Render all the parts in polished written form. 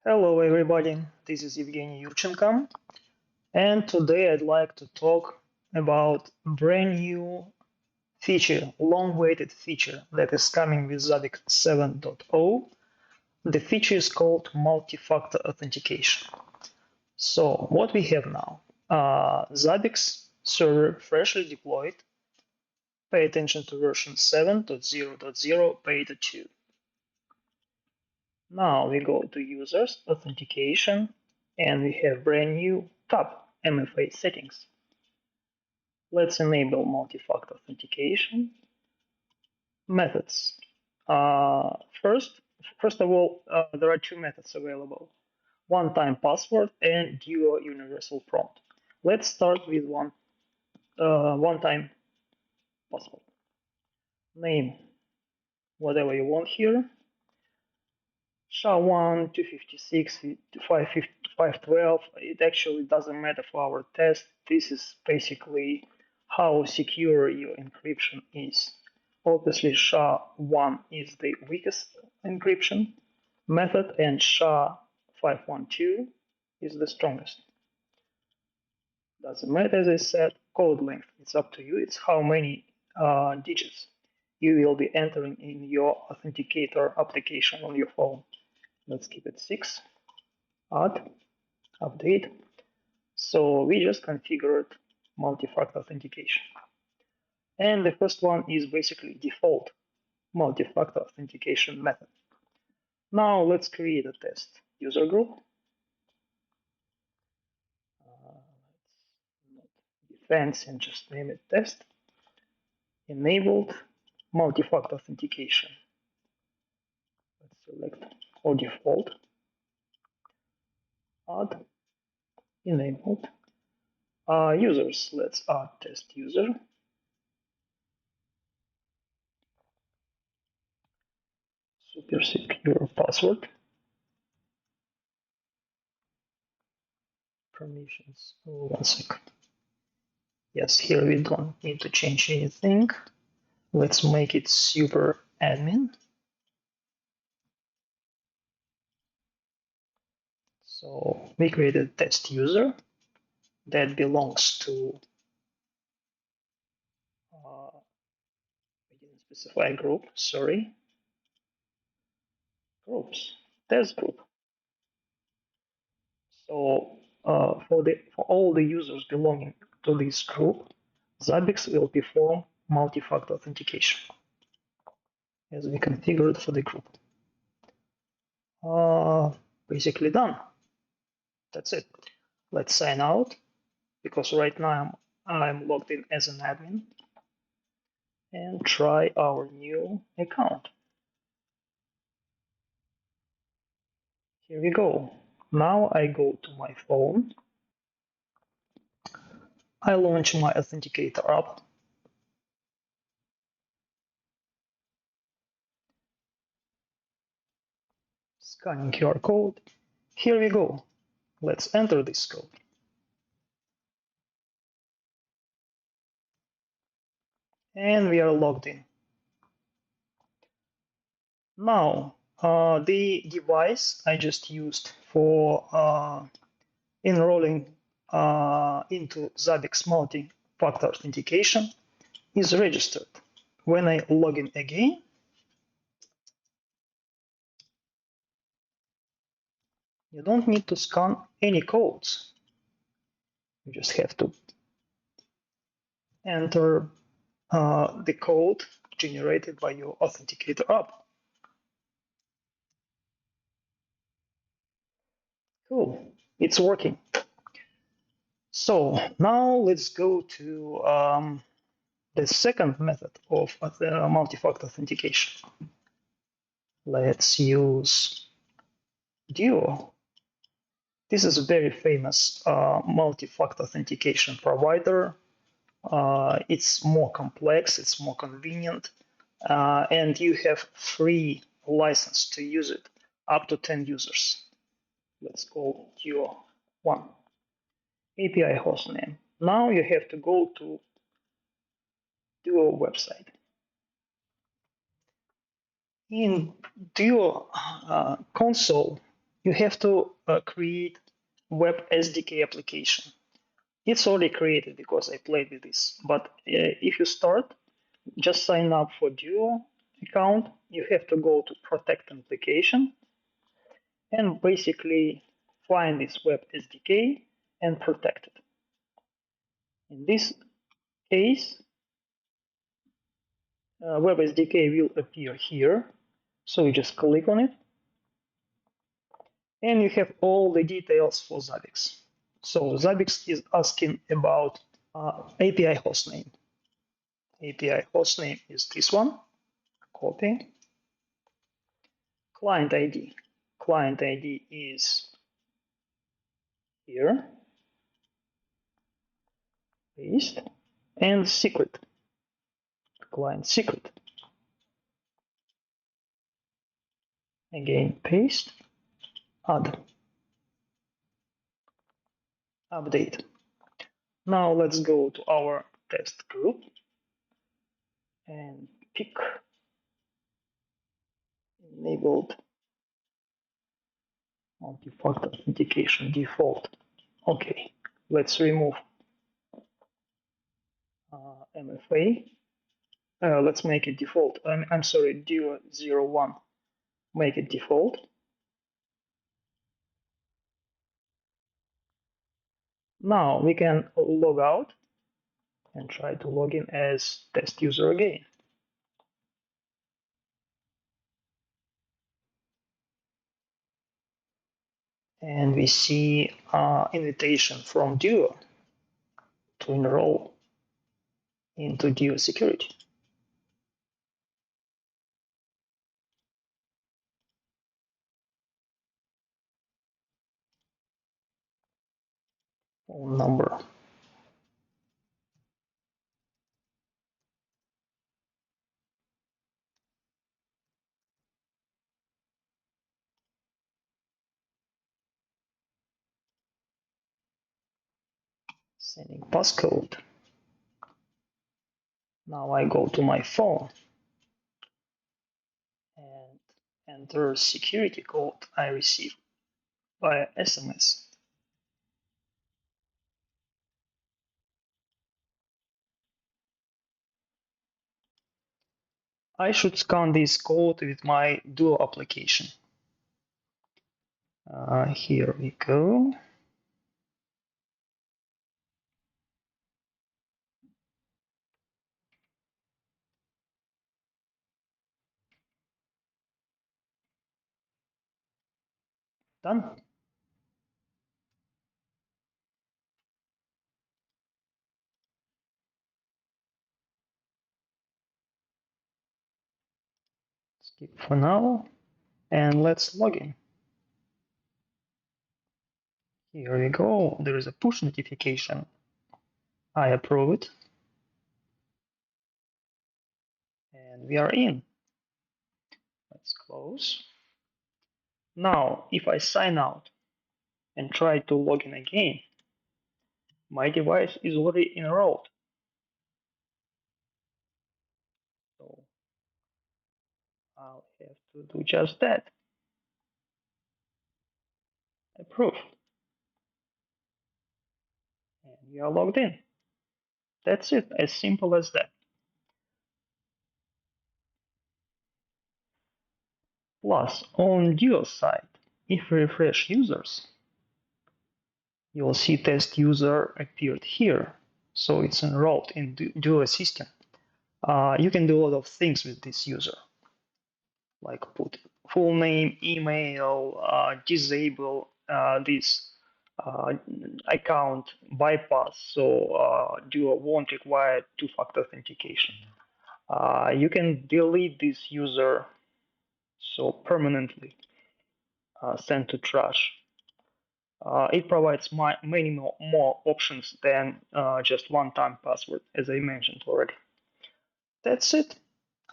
Hello everybody, this is Evgeny Yurchenko, and today I'd like to talk about a brand new feature, long-awaited feature that is coming with Zabbix 7.0. The feature is called multi-factor authentication. So what we have now, Zabbix server freshly deployed, pay attention to version 7.0.0 beta 2. Now we go to users, authentication, and we have brand new tab, MFA settings. Let's enable multi-factor authentication. Methods. First of all, there are two methods available: one-time password and DUO universal prompt. Let's start with one-time password. Name whatever you want here. SHA-1, 256, 512, it actually doesn't matter for our test. This is basically how secure your encryption is. Obviously, SHA-1 is the weakest encryption method, and SHA-512 is the strongest. Doesn't matter, as I said, code length. It's up to you. It's how many digits you will be entering in your authenticator application on your phone. Let's keep it 6. Add, update. So we just configured multi-factor authentication. And the first one is basically default multi-factor authentication method. Now let's create a test user group. Let's not be fancy and just name it test. Enabled multi-factor authentication. Let's select or default. Add, enabled. Users, let's add test user. Super secure password. Permissions. Oh, 1 second. Yes, here we don't need to change anything. Let's make it super admin. So we created test user that belongs to, we didn't specify group, sorry. Groups, test group. So for all the users belonging to this group, Zabbix will perform multi-factor authentication as we configured for the group. Basically done. That's it. Let's sign out, because right now I'm logged in as an admin, and try our new account. Here we go. Now I go to my phone. I launch my authenticator app. Scanning QR code. Here we go. Let's enter this code. And we are logged in. Now, the device I just used for enrolling into Zabbix multi-factor authentication is registered. When I log in again, you don't need to scan any codes. You just have to enter the code generated by your authenticator app. Cool, it's working. So now let's go to the second method of the multi-factor authentication. Let's use DUO. This is a very famous multi-factor authentication provider. It's more complex, it's more convenient, and you have free license to use it, up to 10 users. Let's call DUO 1. API hostname. Now you have to go to DUO website. In DUO console, you have to create web SDK application. It's already created because I played with this. But if you start, just sign up for Duo account. You have to go to protect application and basically find this web SDK and protect it. In this case, web SDK will appear here. So you just click on it and you have all the details for Zabbix. So Zabbix is asking about API hostname. API hostname is this one. Copy. Client ID. Client ID is here. Paste. And secret. Client secret. Again, paste. Add. Update. Now let's go to our test group and pick enabled multi-factor authentication default. Okay, let's remove MFA. Let's make it default. I'm sorry, DUO 01. Make it default. Now we can log out and try to log in as test user again. And we see invitation from Duo to enroll into Duo security. Phone number. Sending passcode. Now I go to my phone and enter security code I received via SMS. I should scan this code with my Duo application. Here we go. Done. Skip for now and let's log in. Here we go. There is a push notification. I approve it. And we are in. Let's close. Now, if I sign out and try to log in again, my device is already enrolled. So I'll have to do just that. Approve. And we are logged in. That's it, as simple as that. Plus, on Duo side, if we refresh users, you'll see test user appeared here. So it's enrolled in Duo system. You can do a lot of things with this user, like put full name, email, disable this account bypass, so Duo won't require two-factor authentication. You can delete this user, so permanently send to trash. It provides many more options than just one-time password, as I mentioned already. That's it.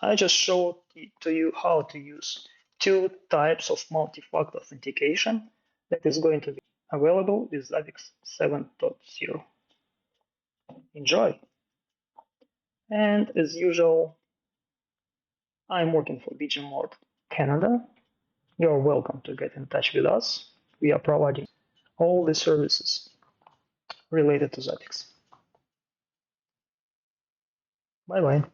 I just showed to you how to use two types of multi-factor authentication that is going to be available with Zabbix 7.0. Enjoy! And as usual, I'm working for BGMod Canada. You're welcome to get in touch with us. We are providing all the services related to Zabbix. Bye bye.